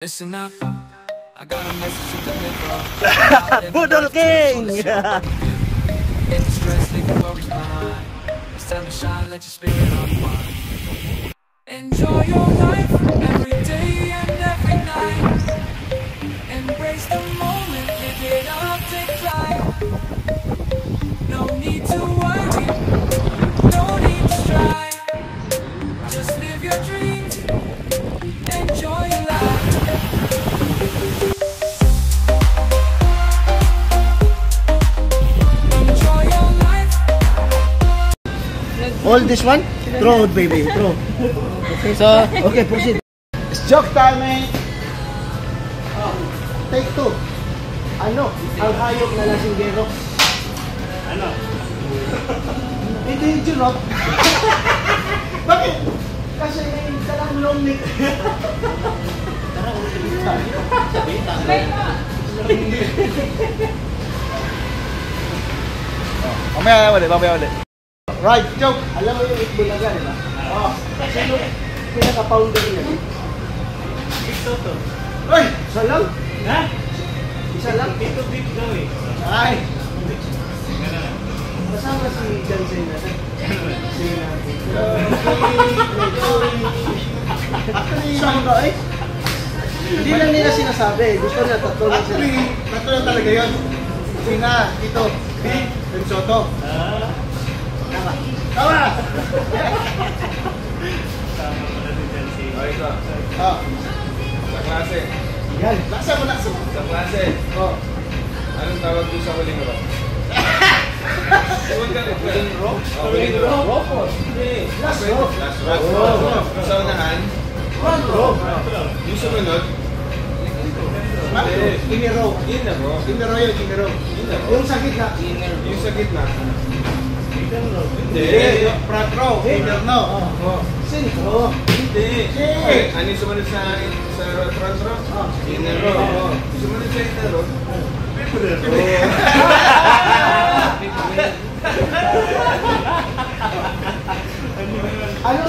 Listen up, I got a message to deliver. Budol King! Get the stress, leave the worries behind. It's time to shine, let your spirit unwind. Enjoy your life, every day and every night. Embrace the moment, live it up, take flight. No need to worry, no need to strive. Just live your dreams, enjoy your life. All this one? Throw it, baby. Throw. Okay, so, okay, proceed. It's joke time, eh? Oh, take two. Ano? Ang hayop na lasinggero. Ano? Hindi yung junok. Bakit? Kasi may dalang longnik. Tara, ulit tayo. Sabihin tayo. Mamaya ulit. Right, joke. Alam mo yung Itbulaga, di ba? Oo. Sino pinaka-founder niya? Big Soto. Ay! Isa lang? Ha? Isa lang? Big daw eh. Ay! Kasama si Jansen natin. Saan ba eh? Hindi lang nila sinasabi. Gusto niya tatlo lang sila. Tatlo lang talaga yun. Sina, ito, Big, and Soto. Tama! Tama pala si Chelsea. O, ito. Sa klase. Yan! Laksa mo. Sa klase. Anong tawag doon sa huling row? Huling row? Huling row? Hindi. Last row! Last row. Sa unahan? One row! Yung sumunod? Inner row! Inner row yun. Yung sa gitna? Yung sa gitna? Hindi! Front row. Inner no. Sintro! Hindi. Ano yung sumunod sa front row? Inner row. Yung sumunod sa inner row? Ano